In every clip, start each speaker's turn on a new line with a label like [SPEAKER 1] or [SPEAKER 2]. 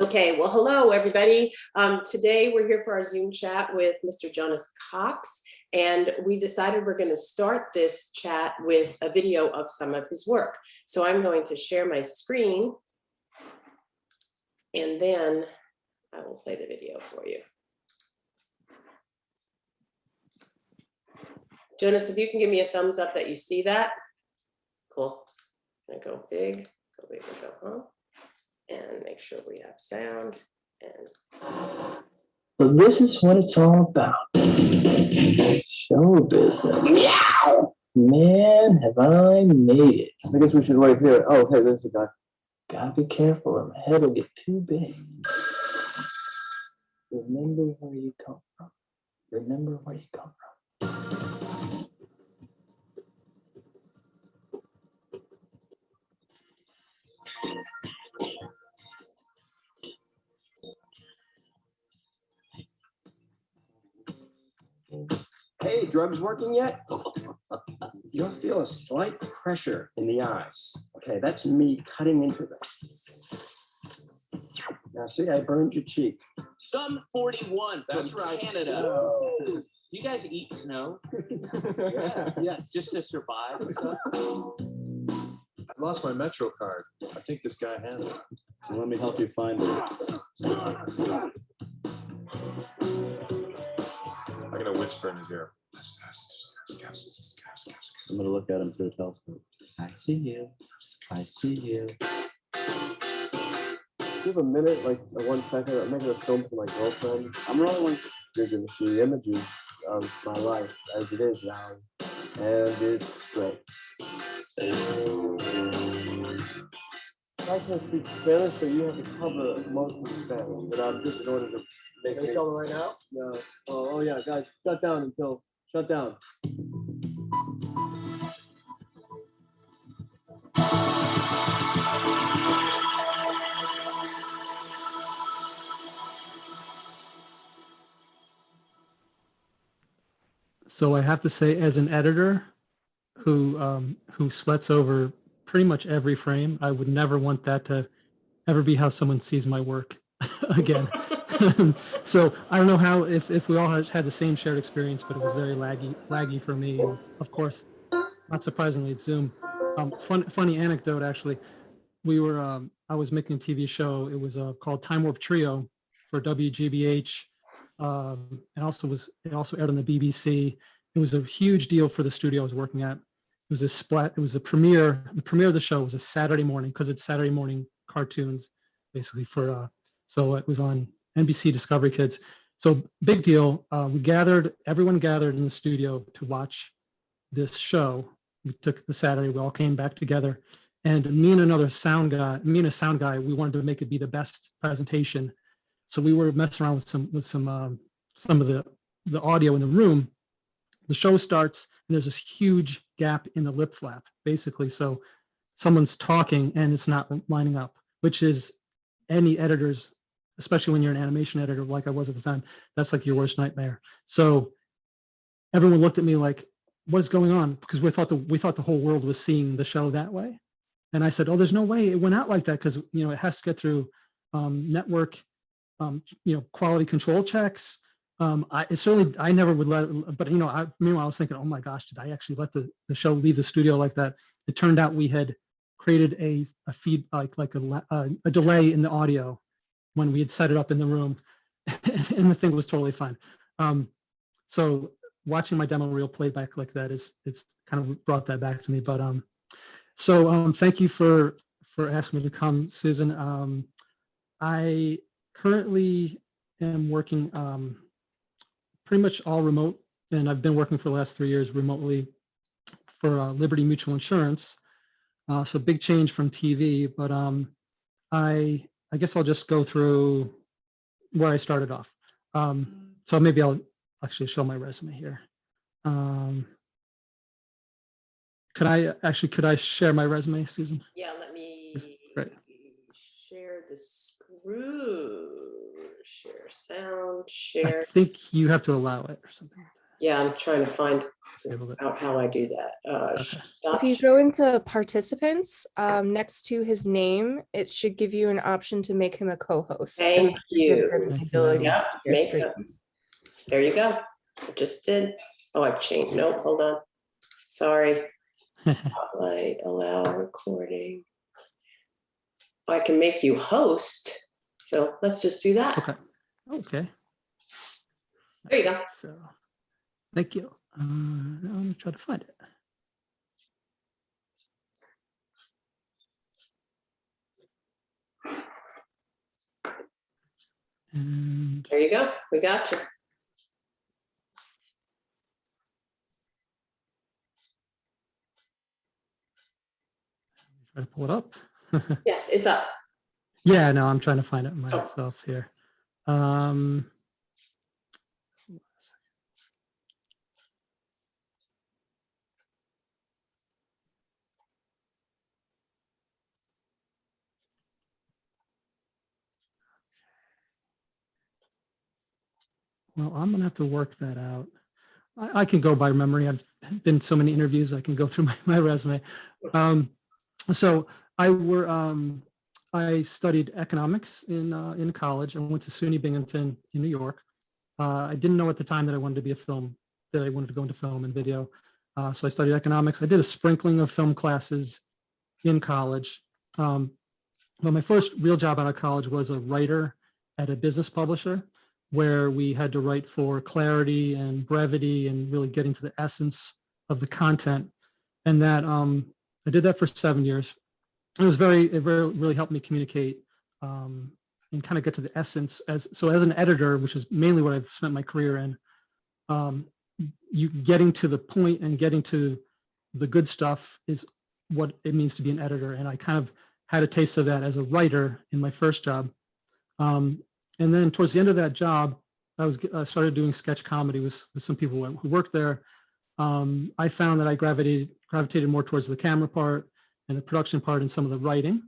[SPEAKER 1] Okay, well, hello, everybody. Today we're here for our Zoom chat with Mr. Jonas Cox, and we decided we're going to start this chat with a video of some of his work. So I'm going to share my screen, and then I will play the video for you. Jonas, if you can give me a thumbs up that you see that. Cool. I'm going to go big, go home. And make sure we have sound. And
[SPEAKER 2] so this is what it's all about. Show business. Meow! Man, have I made it. I guess we should wait here. Oh, hey, there's a guy. Gotta be careful or my head will get too big. Remember where you come from. Remember where you come from.
[SPEAKER 3] Hey, drugs working yet? You'll feel a slight pressure in the eyes. Okay, that's me cutting into them. Now, see, I burned your cheek.
[SPEAKER 4] Some 41
[SPEAKER 3] That's
[SPEAKER 4] from
[SPEAKER 3] right.
[SPEAKER 4] Canada. Do you guys eat snow?
[SPEAKER 3] Yeah.
[SPEAKER 4] Yes, just to survive and stuff.
[SPEAKER 5] I lost my Metro card. I think this guy has it.
[SPEAKER 6] Well, let me help you find it.
[SPEAKER 5] I'm gonna whisper in his ear.
[SPEAKER 6] I'm gonna look at him through a telescope. I see you. I see you.
[SPEAKER 2] Do you have a minute, like 1 second? I'm making a film for my girlfriend.
[SPEAKER 6] I'm rolling.
[SPEAKER 2] You're gonna see images of my life as it is now, and it's great. I can't speak Spanish, so you have to cover most of the Spanish. But I'm just in order to make it. Are right now? No. Oh yeah, guys, shut down.
[SPEAKER 7] So I have to say, as an editor who sweats over pretty much every frame, I would never want that to ever be how someone sees my work again. So I don't know how if we all had the same shared experience, but it was very laggy for me. And of course, not surprisingly, it's Zoom. Funny anecdote actually. I was making a TV show. It was called Time Warp Trio for WGBH. It also aired on the BBC. It was a huge deal for the studio I was working at. It was the premiere of the show was a Saturday morning, because it's Saturday morning cartoons, basically so it was on NBC Discovery Kids. So big deal. Everyone gathered in the studio to watch this show. We took the Saturday, we all came back together, and me and a sound guy, we wanted to make it be the best presentation. So we were messing around with some of the audio in the room. The show starts and there's this huge gap in the lip flap, basically. So someone's talking and it's not lining up, which is any editor's, especially when you're an animation editor like I was at the time, that's like your worst nightmare. So everyone looked at me like, what is going on? Because we thought the whole world was seeing the show that way. And I said, oh, there's no way it went out like that, because it has to get through network quality control checks. I never would let, but meanwhile I was thinking, oh my gosh, did I actually let the show leave the studio like that? It turned out we had created a feed, like a delay in the audio when we had set it up in the room, and the thing was totally fine. So watching my demo reel played back like that it's kind of brought that back to me. But thank you for asking me to come, Susan. I currently am working pretty much all remote, and I've been working for the last 3 years remotely for Liberty Mutual Insurance. So big change from TV, but I guess I'll just go through where I started off. So maybe I'll actually show my resume here. Could I share my resume, Susan?
[SPEAKER 1] yeah, let me share the screen, share sound, share.
[SPEAKER 7] I think you have to allow it or something like that.
[SPEAKER 1] Yeah, I'm trying to find
[SPEAKER 7] Disable it.
[SPEAKER 1] out how I do that.
[SPEAKER 7] Okay.
[SPEAKER 1] Stop
[SPEAKER 8] If you go into participants, next to his name, it should give you an option to make him a co-host. and
[SPEAKER 1] Thank
[SPEAKER 8] give
[SPEAKER 1] you.
[SPEAKER 8] them the
[SPEAKER 7] Thank you.
[SPEAKER 8] ability
[SPEAKER 1] Yeah,
[SPEAKER 8] to share
[SPEAKER 1] make
[SPEAKER 8] screen.
[SPEAKER 1] a, there you go. I just did. Oh, I've changed. Nope, hold on. Sorry. Spotlight, allow recording. I can make you host. So let's just do that.
[SPEAKER 7] Okay. Okay.
[SPEAKER 1] There you go.
[SPEAKER 7] So, thank you. Now I'm gonna try to find it. And
[SPEAKER 1] There you go. We got you.
[SPEAKER 7] try to pull it up.
[SPEAKER 1] Yes, it's up.
[SPEAKER 7] Yeah, no, I'm trying to find it myself here. Um, well, I'm gonna have to work that out. I can go by memory. I've been so many interviews. I can go through my resume. So I studied economics in college. I went to SUNY Binghamton in New York. I didn't know at the time that I wanted to be that I wanted to go into film and video. So I studied economics. I did a sprinkling of film classes in college. But my first real job out of college was a writer at a business publisher, where we had to write for clarity and brevity and really getting to the essence of the content. And that I did that for 7 years. It really helped me communicate and kind of get to the essence. As an editor, which is mainly what I've spent my career in, you getting to the point and getting to the good stuff is what it means to be an editor. And I kind of had a taste of that as a writer in my first job. And then towards the end of that job, I started doing sketch comedy with some people who worked there. I found that I gravitated more towards the camera part and the production part and some of the writing.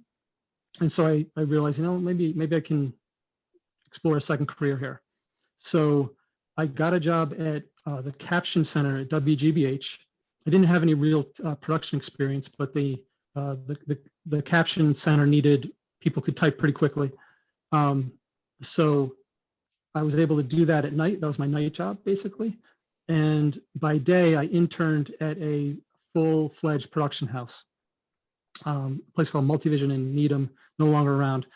[SPEAKER 7] And so I realized, maybe I can explore a second career here. So I got a job at the Caption Center at WGBH. I didn't have any real production experience, but the Caption Center needed people who could type pretty quickly. So I was able to do that at night. That was my night job, basically. And by day, I interned at a full-fledged production house, a place called Multivision in Needham, no longer around.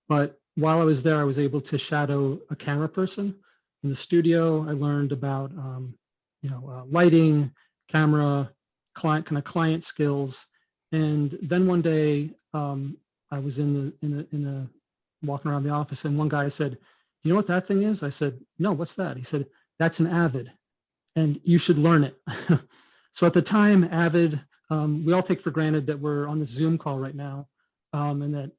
[SPEAKER 7] But while I was there, I was able to shadow a camera person in the studio. I learned about, lighting, camera, client skills. And then one day, I was in the walking around the office, and one guy said, "You know what that thing is?" I said, "No, what's that?" He said, "That's an Avid, and you should learn it." So at the time, Avid, we all take for granted that we're on the Zoom call right now, and that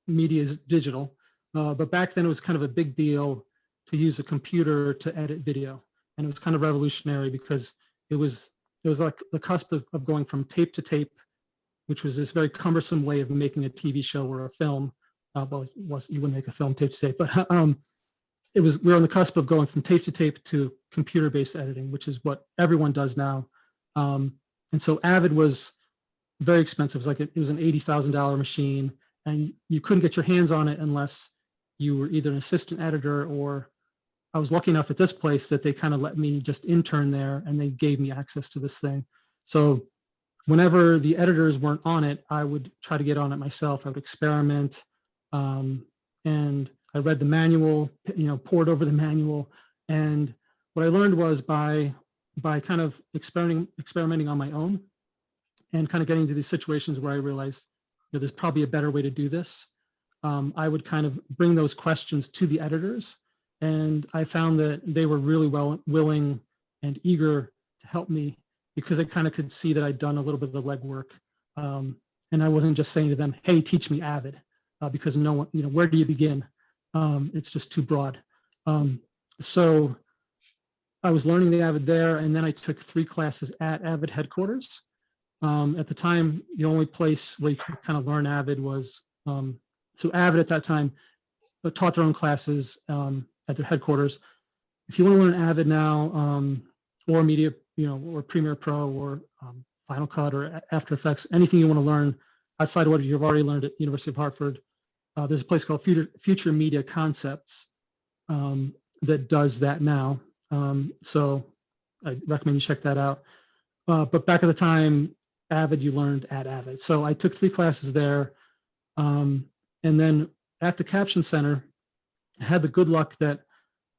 [SPEAKER 7] media is digital. But back then, it was kind of a big deal to use a computer to edit video, and it was kind of revolutionary because it was like the cusp of going from tape to tape, which was this very cumbersome way of making a TV show or a film. Well, you wouldn't make a film tape to tape, but we're on the cusp of going from tape to tape to computer-based editing, which is what everyone does now. And so Avid was very expensive. It was an $80,000 machine, and you couldn't get your hands on it unless you were either an assistant editor, or I was lucky enough at this place that they kind of let me just intern there, and they gave me access to this thing. So whenever the editors weren't on it, I would try to get on it myself. I would experiment. And I read the manual, pored over the manual. And what I learned was by kind of experimenting on my own and kind of getting into these situations where I realized there's probably a better way to do this. I would kind of bring those questions to the editors. And I found that they were really willing and eager to help me, because I kind of could see that I'd done a little bit of the legwork. And I wasn't just saying to them, "Hey, teach me Avid," because no one, where do you begin? It's just too broad. So I was learning the Avid there, and then I took 3 classes at Avid headquarters. At the time, the only place where you could kind of learn Avid was, so Avid at that time taught their own classes at their headquarters. If you want to learn Avid now, or Media, or Premiere Pro, or Final Cut, or After Effects, anything you want to learn outside of what you've already learned at University of Hartford. There's a place called Future Media Concepts that does that now. So I recommend you check that out. But back at the time, Avid, you learned at Avid. So I took 3 classes there. And then at the Caption Center, I had the good luck that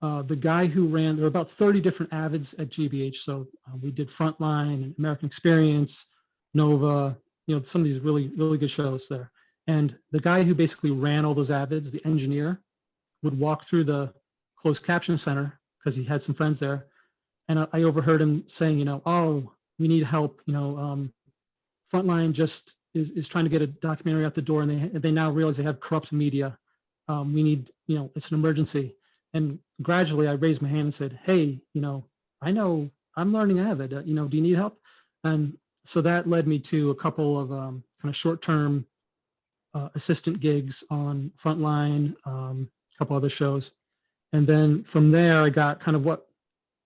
[SPEAKER 7] the guy who ran, there were about 30 different Avids at GBH. So we did Frontline and American Experience, Nova, some of these really, really good shows there. And the guy who basically ran all those Avids, the engineer, would walk through the closed caption center because he had some friends there. And I overheard him saying, oh, we need help. Frontline just is trying to get a documentary out the door, and they now realize they have corrupt media. We need, it's an emergency. And gradually I raised my hand and said, hey, I know I'm learning Avid, do you need help? And so that led me to a couple of kind of short-term assistant gigs on Frontline, a couple other shows. And then from there, I got kind of what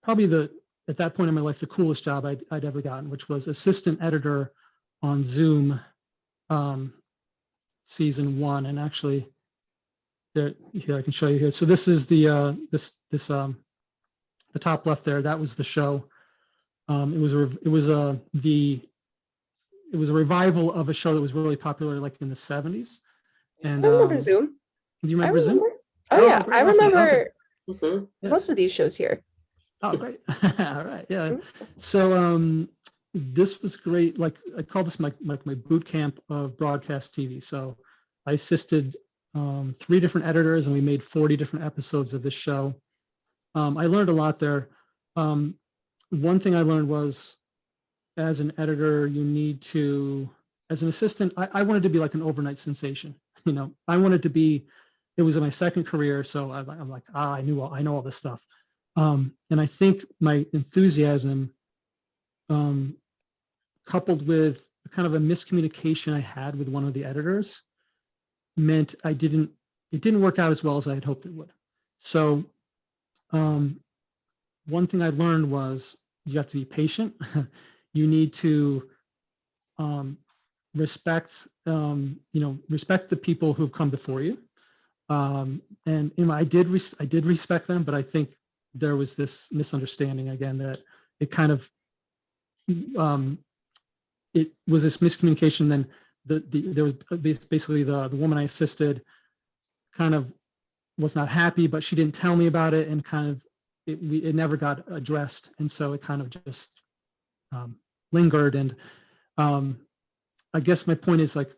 [SPEAKER 7] probably at that point in my life, the coolest job I'd ever gotten, which was assistant editor on Zoom season 1. And actually, here I can show you here. So this is the top left there. That was the show. It was a revival of a show that was really popular, like in the 70s. And
[SPEAKER 8] I remember Zoom.
[SPEAKER 7] Do you remember Zoom?
[SPEAKER 8] Oh yeah,
[SPEAKER 7] great,
[SPEAKER 8] I
[SPEAKER 7] awesome.
[SPEAKER 8] remember
[SPEAKER 1] Mhm.
[SPEAKER 8] most of these shows here.
[SPEAKER 7] Oh, great. All right. Yeah. So this was great. Like I call this my boot camp of broadcast TV. So I assisted 3 different editors, and we made 40 different episodes of this show. I learned a lot there. One thing I learned was, as an editor, you need to, as an assistant, I wanted to be like an overnight sensation. I wanted to be, it was my second career. So I'm like, I know all this stuff. And I think my enthusiasm, coupled with kind of a miscommunication I had with one of the editors, meant it didn't work out as well as I had hoped it would. So one thing I learned was you have to be patient. You need to respect the people who've come before you. And I did respect them, but I think there was this misunderstanding again that it kind of it was this miscommunication. Then there was basically the woman I assisted kind of was not happy, but she didn't tell me about it, and kind of it never got addressed, and so it kind of just lingered. And I guess my point is, like,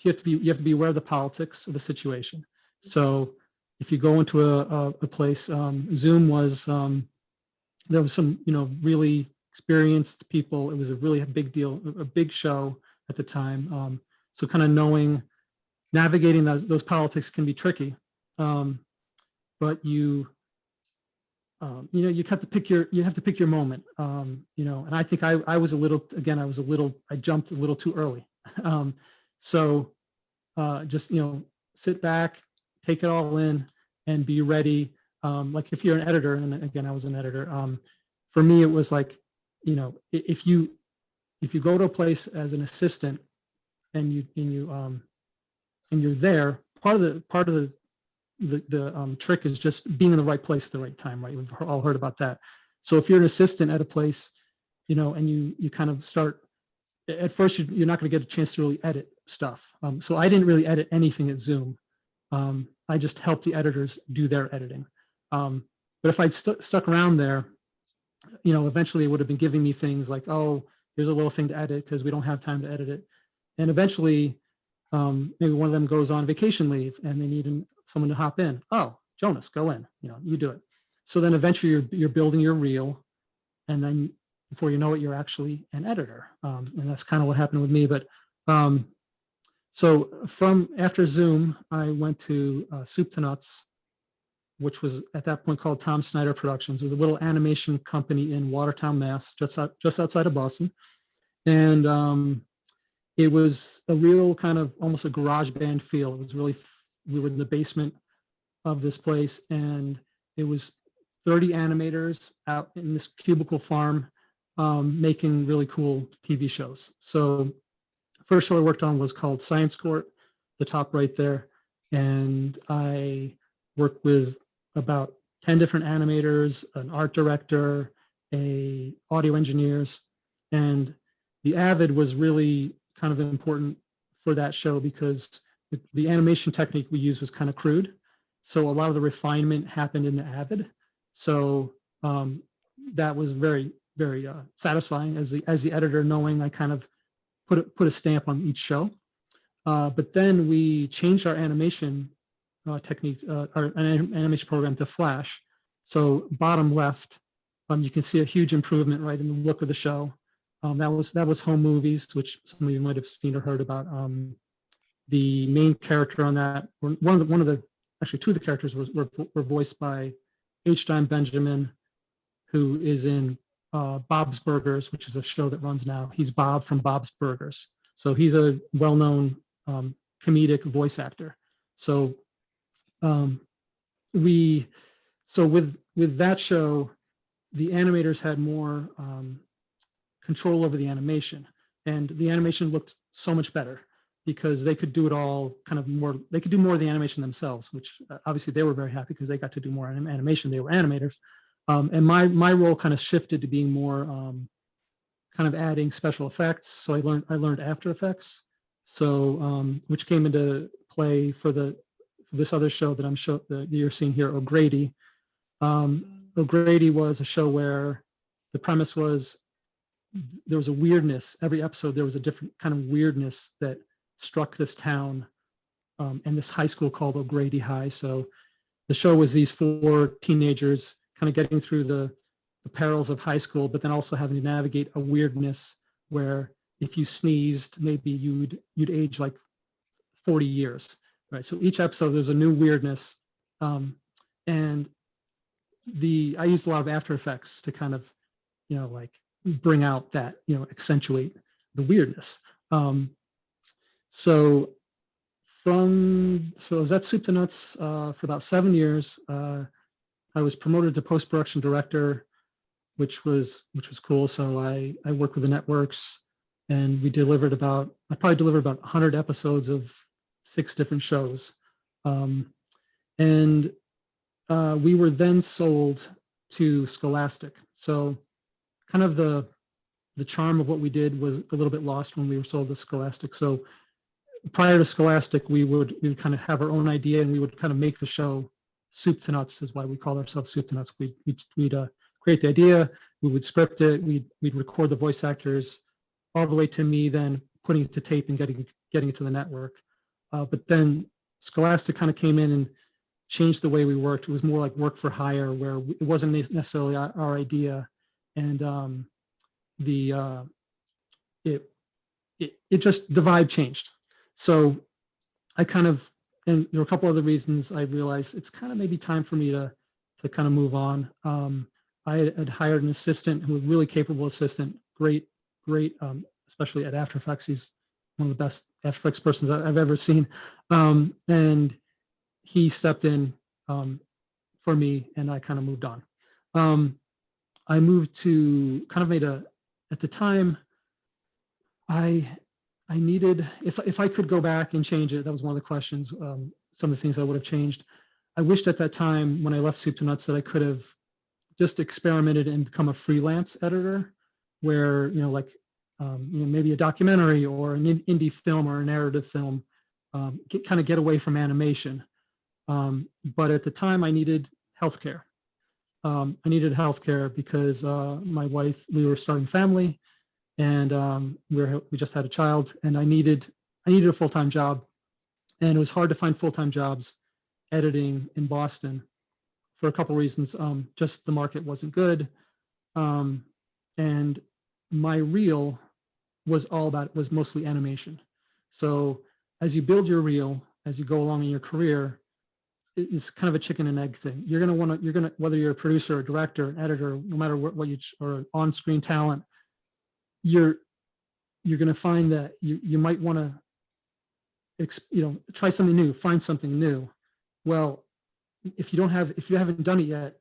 [SPEAKER 7] you have to be aware of the politics of the situation. So if you go into a place, Zoom was there was some really experienced people. It was a really big deal, a big show at the time. So kind of navigating those politics can be tricky, but you have to pick your moment. And I think I was a little, I jumped a little too early. So just sit back, take it all in, and be ready. Like if you're an editor, and again I was an editor, for me it was like, if you go to a place as an assistant and you're there, part of the trick is just being in the right place at the right time, right? We've all heard about that. So if you're an assistant at a place, and you kind of start, at first you're not going to get a chance to really edit stuff. So I didn't really edit anything at Zoom. I just helped the editors do their editing. But if I'd stuck around there, eventually it would have been giving me things like, oh, here's a little thing to edit because we don't have time to edit it. And eventually, maybe one of them goes on vacation leave and they need someone to hop in. Oh, Jonas, go in. You do it. So then eventually you're building your reel, and then before you know it, you're actually an editor. And that's kind of what happened with me. But so from after Zoom, I went to Soup to Nuts, which was at that point called Tom Snyder Productions. It was a little animation company in Watertown, Mass, just outside of Boston. And it was a real kind of almost a garage band feel. It was really, we were in the basement of this place, and it was 30 animators out in this cubicle farm making really cool TV shows. So first show I worked on was called Science Court, the top right there. And I worked with about 10 different animators, an art director, audio engineers. And the Avid was really kind of important for that show because the animation technique we used was kind of crude. So a lot of the refinement happened in the Avid. So that was very, very satisfying as the editor, knowing I kind of put a stamp on each show. But then we changed our animation technique, our animation program to Flash. So bottom left, you can see a huge improvement right in the look of the show. That was Home Movies, which some of you might have seen or heard about. The main character on that, actually two of the characters were voiced by H. Dime Benjamin, who is in Bob's Burgers, which is a show that runs now. He's Bob from Bob's Burgers. So he's a well-known comedic voice actor. So with that show, the animators had more control over the animation, and the animation looked so much better because they could do it all kind of more. They could do more of the animation themselves, which obviously they were very happy because they got to do more animation. They were animators, and my role kind of shifted to being more kind of adding special effects. So I learned After Effects, so which came into play for this other show that you're seeing here, O'Grady. O'Grady was a show where the premise was there was a weirdness. Every episode there was a different kind of weirdness that struck this town and this high school called O'Grady High. So the show was these 4 teenagers kind of getting through the perils of high school, but then also having to navigate a weirdness where if you sneezed, maybe you'd age like 40 years, right? So each episode there's a new weirdness, and I used a lot of After Effects to kind of, like bring out that, accentuate the weirdness. So I was at Soup to Nuts for about 7 years. I was promoted to post-production director, which was cool. So I worked with the networks, and I probably delivered about 100 episodes of 6 different shows. And we were then sold to Scholastic. So kind of the charm of what we did was a little bit lost when we were sold to Scholastic. So prior to Scholastic, we would kind of have our own idea, and we would kind of make the show. Soup to Nuts is why we call ourselves Soup to Nuts. We'd create the idea, we would script it, we'd record the voice actors, all the way to me then putting it to tape and getting it to the network. But then Scholastic kind of came in and changed the way we worked. It was more like work for hire, where it wasn't necessarily our idea, and it just, the vibe changed. So I kind of, and there were a couple other reasons I realized it's kind of maybe time for me to kind of move on. I had hired an assistant who was a really capable assistant, great, especially at After Effects. He's one of the best After Effects persons I've ever seen. And he stepped in for me, and I kind of moved on. I moved to at the time, I needed, if I could go back and change it, that was one of the questions, some of the things I would have changed. I wished at that time when I left Soup to Nuts that I could have just experimented and become a freelance editor, where, maybe a documentary or an indie film or a narrative film, kind of get away from animation. But at the time I needed healthcare. I needed healthcare because my wife, we were starting a family, and we just had a child, and I needed a full-time job, and it was hard to find full-time jobs editing in Boston for a couple reasons. Just the market wasn't good, and my reel was mostly animation. So as you build your reel, as you go along in your career, it's kind of a chicken and egg thing. You're gonna whether you're a producer, a director, an editor, no matter what you, or on-screen talent, you're gonna find that you might want to try something new, find something new. Well, if you haven't done it yet,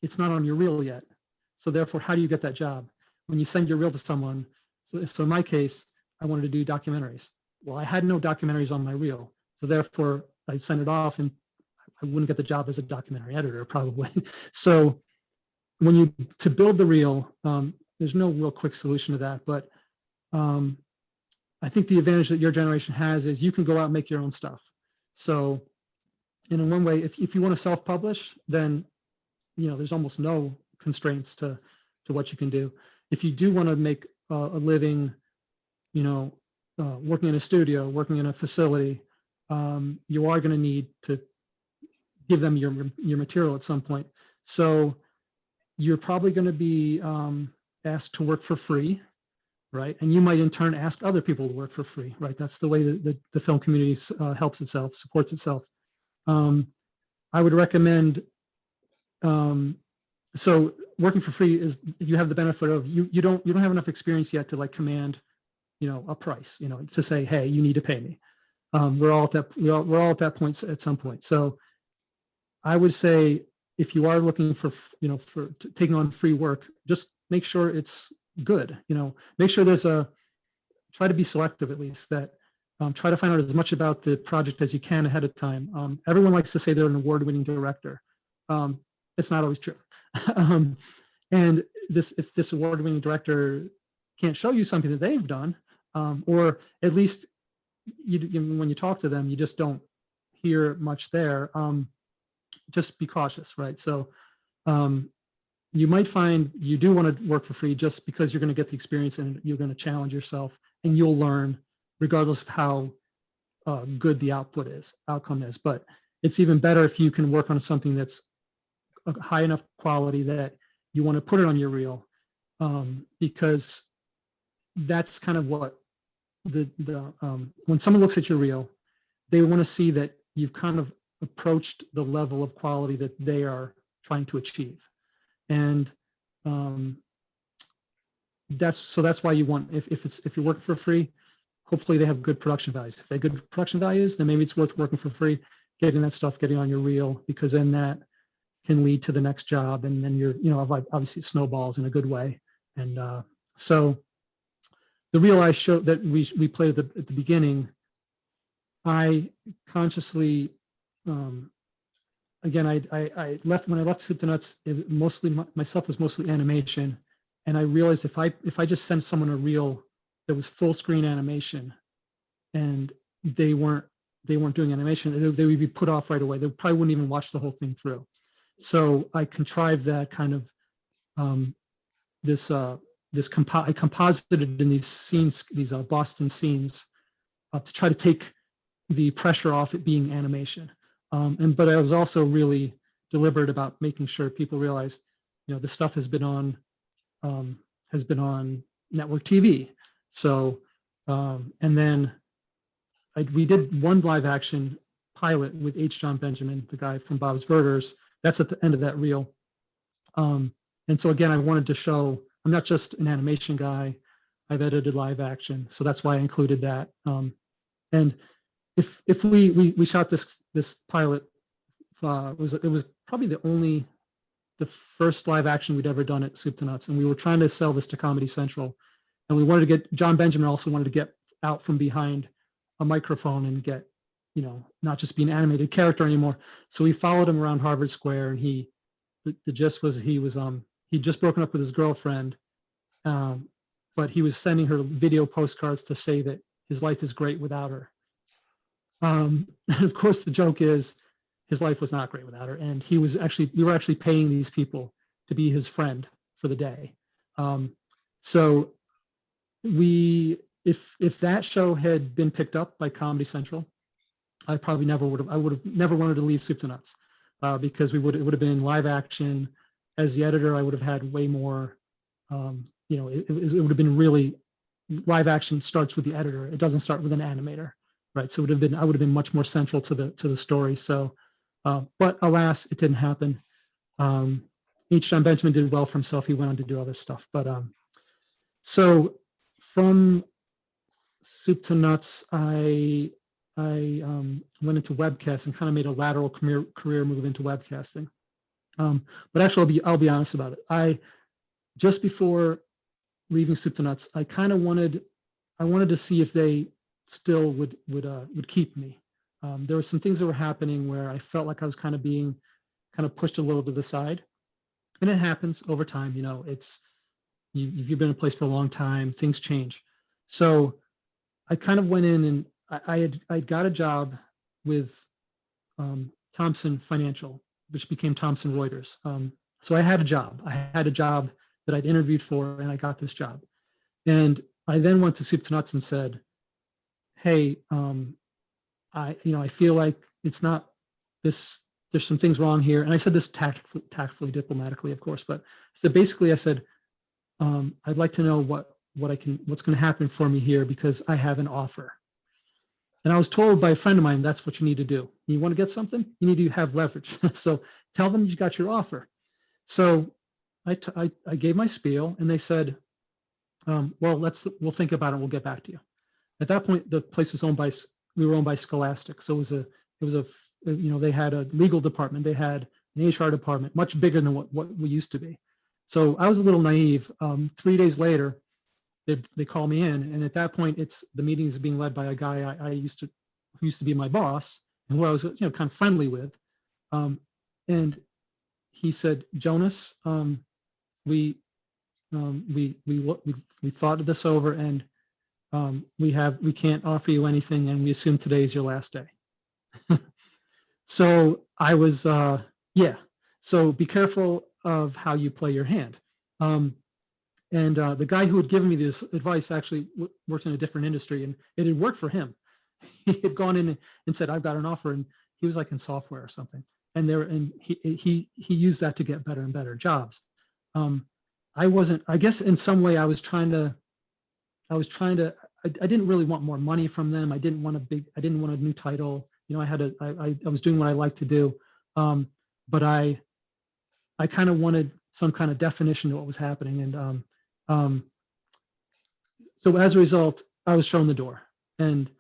[SPEAKER 7] it's not on your reel yet. So therefore, how do you get that job? When you send your reel to someone, so in my case, I wanted to do documentaries. Well, I had no documentaries on my reel. So therefore, I sent it off and I wouldn't get the job as a documentary editor probably. So to build the reel, there's no real quick solution to that. But I think the advantage that your generation has is you can go out and make your own stuff. So in one way, if you want to self-publish, then there's almost no constraints to what you can do. If you do want to make a living, working in a studio, working in a facility, you are going to need to give them your material at some point. So you're probably going to be asked to work for free, right? And you might in turn ask other people to work for free, right? That's the way that the film community helps itself, supports itself. I would recommend, so working for free is, you have the benefit of you don't have enough experience yet to like command, a price, to say, hey, you need to pay me. We're all at that point at some point. So I would say if you are looking for taking on free work, just make sure it's good. Make sure try to be selective at least. That try to find out as much about the project as you can ahead of time. Everyone likes to say they're an award-winning director. It's not always true. And if this award-winning director can't show you something that they've done, or at least when you talk to them, you just don't hear much there. Just be cautious, right? So you might find you do want to work for free just because you're going to get the experience and you're going to challenge yourself and you'll learn regardless of how good the outcome is. But it's even better if you can work on something that's a high enough quality that you want to put it on your reel, because that's kind of what when someone looks at your reel, they want to see that you've kind of approached the level of quality that they are trying to achieve. And that's why you want, if you're working for free, hopefully they have good production values. If they have good production values, then maybe it's worth working for free, getting on your reel, because then that can lead to the next job, and then obviously it snowballs in a good way. And so the reel I showed that we played at the beginning, I consciously, again, I left when I left Soup to Nuts, myself was mostly animation, and I realized if I just sent someone a reel that was full screen animation, and they weren't doing animation, they would be put off right away. They probably wouldn't even watch the whole thing through. So I contrived that kind of I composited in these scenes, these Boston scenes, to try to take the pressure off it being animation. But I was also really deliberate about making sure people realized, this stuff has been on network TV. So, and then we did one live action pilot with H. John Benjamin, the guy from Bob's Burgers. That's at the end of that reel. And so again, I wanted to show I'm not just an animation guy. I've edited live action, so that's why I included that. And if we shot this pilot, it was probably the first live action we'd ever done at Soup to Nuts, and we were trying to sell this to Comedy Central, and we wanted to get John Benjamin also wanted to get out from behind a microphone and get not just be an animated character anymore. So we followed him around Harvard Square, and the gist was he'd just broken up with his girlfriend, but he was sending her video postcards to say that his life is great without her. And of course, the joke is his life was not great without her, and we were actually paying these people to be his friend for the day. So if that show had been picked up by Comedy Central, I would have never wanted to leave Soup to Nuts, because it would have been live action. As the editor, I would have had way more, it would have been really, live action starts with the editor. It doesn't start with an animator, right? So I would have been much more central to the story. So, but alas, it didn't happen. H. John Benjamin did well for himself. He went on to do other stuff. But so from Soup to Nuts, I went into webcast and kind of made a lateral career move into webcasting. But actually, I'll be honest about it. Just before leaving Soup to Nuts, I wanted to see if they still would keep me. There were some things that were happening where I felt like I was being pushed a little to the side, and it happens over time. It's if you've been in a place for a long time, things change. So I went in, and I got a job with Thomson Financial, which became Thomson Reuters. So I had a job. I had a job that I'd interviewed for, and I got this job. And I then went to Soup to Nuts and said, "Hey, I feel like it's not this. There's some things wrong here." And I said this tactfully, diplomatically, of course. But so basically, I said, "I'd like to know what's going to happen for me here because I have an offer." And I was told by a friend of mine, that's what you need to do. You want to get something, you need to have leverage. So tell them you got your offer. So I gave my spiel, and they said, well, we'll think about it. We'll get back to you. At that point, the place was we were owned by Scholastic. So it was they had a legal department, they had an HR department, much bigger than what we used to be. So I was a little naive. 3 days later, they call me in, and at that point, the meeting is being led by a guy who used to be my boss, and who I was kind of friendly with, and he said, "Jonas, we thought this over, and we can't offer you anything, and we assume today is your last day." So I was So be careful of how you play your hand. And the guy who had given me this advice actually worked in a different industry, and it had worked for him. He had gone in and said, "I've got an offer," and he was like in software or something. And he used that to get better and better jobs. I wasn't. I guess in some way I didn't really want more money from them. I didn't want a new title. I was doing what I like to do, but I kind of wanted some kind of definition to what was happening, and so as a result, I was shown the door. And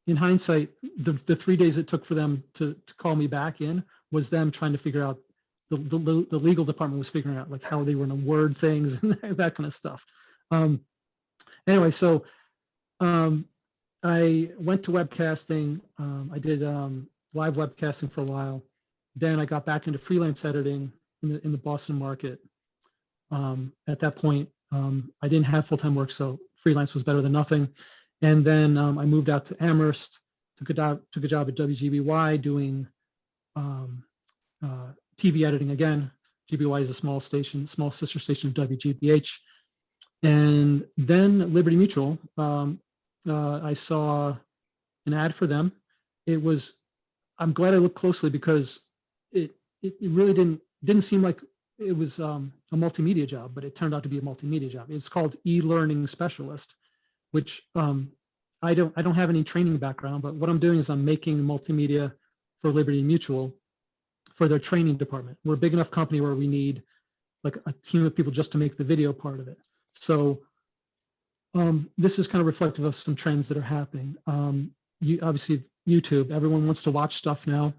[SPEAKER 7] in hindsight, the 3 days it took for them to call me back in was them trying to figure out, the legal department was figuring out like how they were going to word things and that kind of stuff. Anyway, so I went to webcasting. I did live webcasting for a while. Then I got back into freelance editing in the Boston market. At that point, I didn't have full-time work, so freelance was better than nothing. And then I moved out to Amherst, took a job at WGBY doing TV editing again. GBY is a small sister station of WGBH. And then Liberty Mutual, I saw an ad for them. I'm glad I looked closely because it really didn't seem like it was a multimedia job, but it turned out to be a multimedia job. It's called e-learning specialist, which I don't have any training background, but what I'm doing is I'm making multimedia for Liberty Mutual for their training department. We're a big enough company where we need like a team of people just to make the video part of it. So this is kind of reflective of some trends that are happening. Obviously YouTube, everyone wants to watch stuff now.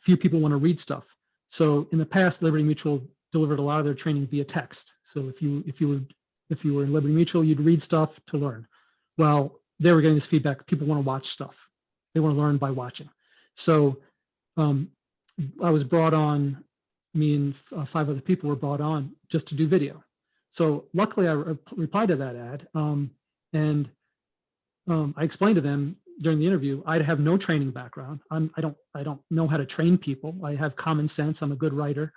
[SPEAKER 7] Few people want to read stuff. So in the past, Liberty Mutual delivered a lot of their training via text. So if you were in Liberty Mutual, you'd read stuff to learn. Well, they were getting this feedback. People want to watch stuff. They want to learn by watching. So I was brought on. Me and 5 other people were brought on just to do video. So luckily, I replied to that ad, and I explained to them during the interview I have no training background. I don't know how to train people. I have common sense. I'm a good writer,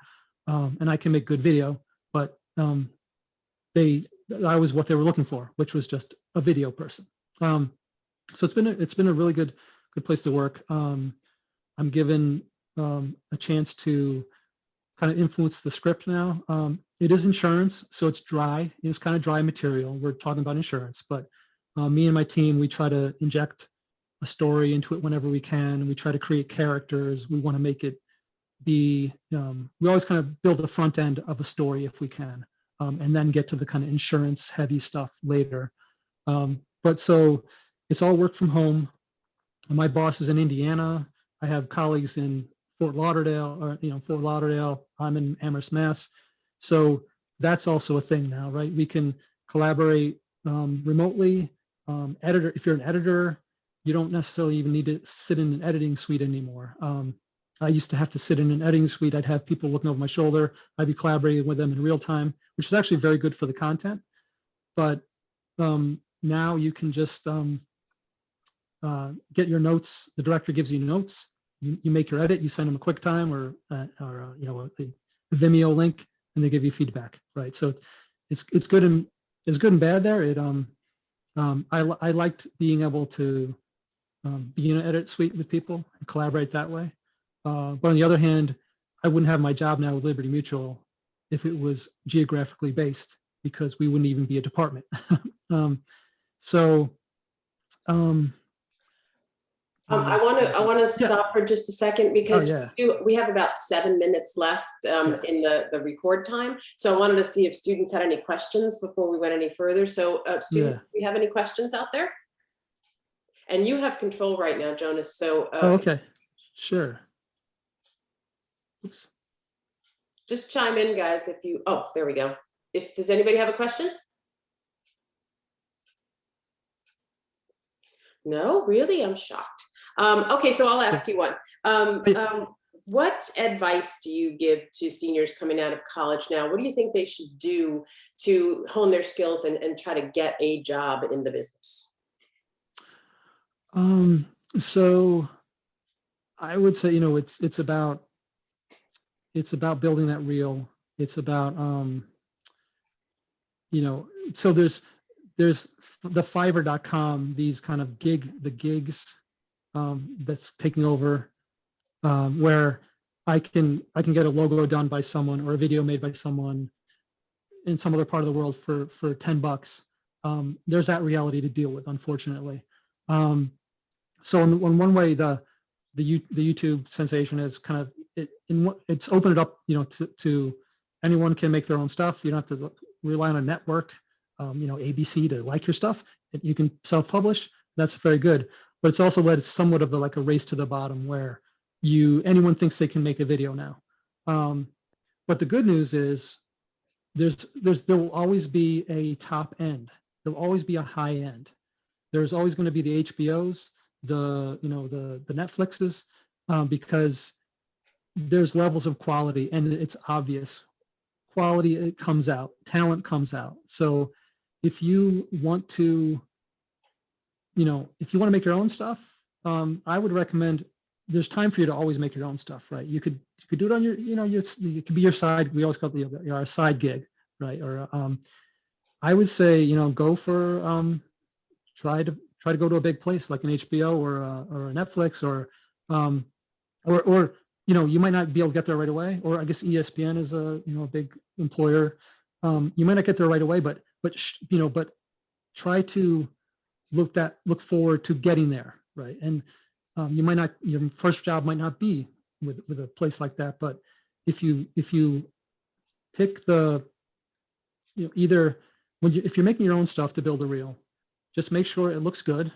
[SPEAKER 7] and I can make good video. But I was what they were looking for, which was just a video person. So it's been a really good place to work. I'm given a chance to kind of influence the script now. It is insurance, so it's dry. It's kind of dry material. We're talking about insurance, but me and my team, we try to inject a story into it whenever we can. We try to create characters. We want to make it be, we always kind of build the front end of a story if we can, and then get to the kind of insurance heavy stuff later. But so it's all work from home. My boss is in Indiana. I have colleagues in Fort Lauderdale, or Fort Lauderdale. I'm in Amherst, Mass. So that's also a thing now, right? We can collaborate remotely. Editor, if you're an editor, you don't necessarily even need to sit in an editing suite anymore. I used to have to sit in an editing suite. I'd have people looking over my shoulder. I'd be collaborating with them in real time, which is actually very good for the content. But now you can just get your notes. The director gives you notes. You make your edit. You send them a QuickTime or a Vimeo link, and they give you feedback. Right. So it's good and bad there. I liked being able to be in an edit suite with people and collaborate that way. But on the other hand, I wouldn't have my job now with Liberty Mutual if it was geographically based, because we wouldn't even be a department.
[SPEAKER 1] I want to stop for just a second because
[SPEAKER 7] yeah.
[SPEAKER 1] we have about 7 minutes left in the record time. So I wanted to see if students had any questions before we went any further. So students, do we have any questions out there? And you have control right now, Jonas. So
[SPEAKER 7] okay, sure. Oops.
[SPEAKER 1] Just chime in, guys, if you, oh, there we go. Does anybody have a question? No, really? I'm shocked. Okay, so I'll ask you one. What advice do you give to seniors coming out of college now? What do you think they should do to hone their skills and try to get a job in the business?
[SPEAKER 7] So I would say, it's about building that reel. It's about, so there's the Fiverr.com, these kind of gigs that's taking over, where I can get a logo done by someone or a video made by someone in some other part of the world for $10. There's that reality to deal with, unfortunately. So in one way, the YouTube sensation is kind of it's opened it up, to anyone can make their own stuff. You don't have to rely on a network, ABC to like your stuff. You can self-publish. That's very good. But it's also led somewhat of a race to the bottom where anyone thinks they can make a video now. But the good news is there will always be a top end. There'll always be a high end. There's always going to be the HBOs, the Netflixes, because there's levels of quality, and it's obvious. Quality, it comes out, talent comes out. So if you want to, make your own stuff, I would recommend, there's time for you to always make your own stuff, right? You could do it on your, it could be your side. We always call it our side gig, right? Or I would say, go for, try to go to a big place like an HBO or a Netflix or you might not be able to get there right away. Or I guess ESPN is a big employer. You might not get there right away, but try to look forward to getting there, right? And you might not, your first job might not be with a place like that, but if you pick either if you're making your own stuff to build a reel, just make sure it looks good,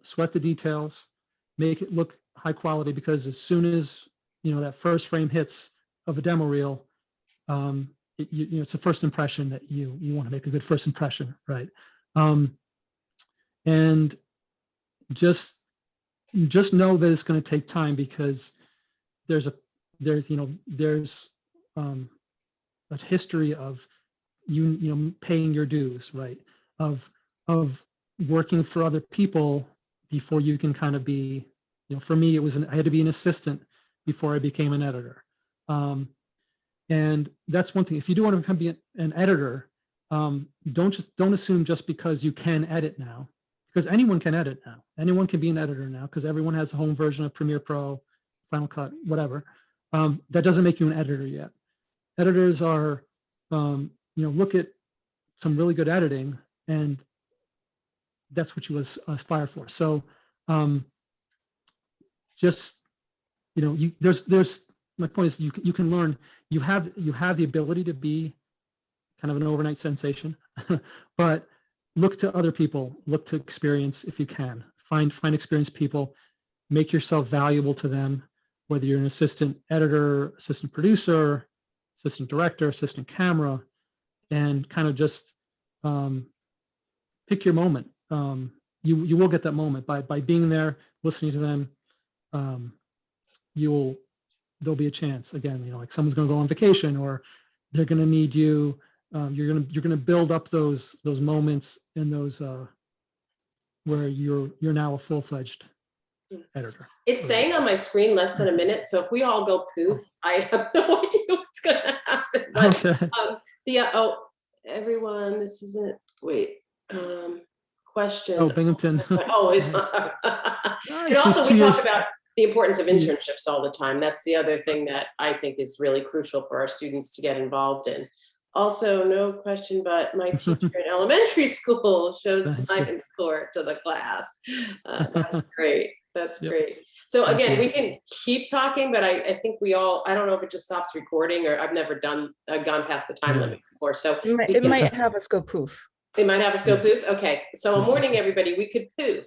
[SPEAKER 7] sweat the details, make it look high quality, because as soon as that first frame hits of a demo reel, it's a first impression that you want to make a good first impression, right? And just know that it's going to take time, because there's a history of paying your dues, right? Of working for other people before you can kind of be, for me, I had to be an assistant before I became an editor. And that's one thing. If you do want to become an editor, don't assume just because you can edit now, because anyone can edit now. Anyone can be an editor now, because everyone has a home version of Premiere Pro, Final Cut, whatever. That doesn't make you an editor yet. Editors are, look at some really good editing, and that's what you aspire for. So there's my point is you can learn. You have the ability to be kind of an overnight sensation, but look to other people, look to experience if you can. Find experienced people, make yourself valuable to them, whether you're an assistant editor, assistant producer, assistant director, assistant camera, and kind of just pick your moment. You will get that moment by being there, listening to them. There'll be a chance again, like someone's going to go on vacation, or they're going to need you. You're going to build up those moments in those where you're now a full-fledged editor.
[SPEAKER 1] It's saying on my screen less than a minute, so if we all go poof, I have no idea what's going to happen. But
[SPEAKER 7] Okay.
[SPEAKER 1] everyone, this isn't. Wait. Question.
[SPEAKER 7] Oh, Binghamton.
[SPEAKER 1] Oh, is
[SPEAKER 7] Nice.
[SPEAKER 1] and also we talk about the importance of
[SPEAKER 7] Yeah.
[SPEAKER 1] internships all the time. That's the other thing that I think is really crucial for our students to get involved in. Also, no question, but my teacher in elementary school showed
[SPEAKER 7] Thanks.
[SPEAKER 1] science core to the class. That's great. That's
[SPEAKER 7] Yep.
[SPEAKER 1] great. So
[SPEAKER 7] Thank
[SPEAKER 1] again,
[SPEAKER 7] you.
[SPEAKER 1] we can keep talking, but I think we all, I don't know if it just stops recording, or I've never gone past the time
[SPEAKER 7] Yeah.
[SPEAKER 1] limit before. So
[SPEAKER 8] It might have us go poof.
[SPEAKER 1] it might have us go
[SPEAKER 7] Yes.
[SPEAKER 1] poof. Okay, so I'm
[SPEAKER 7] Yeah.
[SPEAKER 1] warning everybody, we could poof.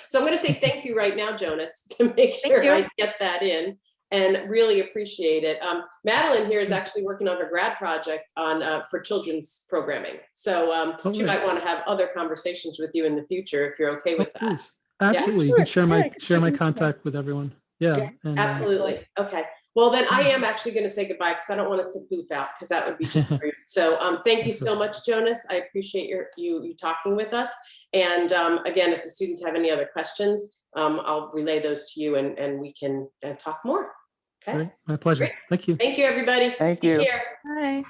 [SPEAKER 1] So I'm going to say thank you right now, Jonas, to make
[SPEAKER 8] Thank
[SPEAKER 1] sure
[SPEAKER 8] you.
[SPEAKER 1] I get that in, and really appreciate it. Madeline here is actually working on her grad project on for children's programming. So she
[SPEAKER 7] right.
[SPEAKER 1] might want to have other conversations with you in the future if you're okay with that.
[SPEAKER 7] Please. Absolutely. You
[SPEAKER 8] Sure.
[SPEAKER 7] can share my
[SPEAKER 8] Yeah, I can
[SPEAKER 7] share my
[SPEAKER 8] put you-
[SPEAKER 7] contact with everyone. Yeah.
[SPEAKER 8] Yeah,
[SPEAKER 7] And,
[SPEAKER 1] Absolutely. Okay. Well, then I am actually going to say goodbye because I don't want us to poof out, because that would be just rude. So thank you so much, Jonas. I appreciate you talking with us. And again, if the students have any other questions, I'll relay those to you, and we can talk more. Okay.
[SPEAKER 7] Great. My pleasure.
[SPEAKER 1] Great.
[SPEAKER 7] Thank you.
[SPEAKER 1] Thank you, everybody.
[SPEAKER 2] Thank
[SPEAKER 1] Take
[SPEAKER 2] you.
[SPEAKER 1] care.
[SPEAKER 8] Bye.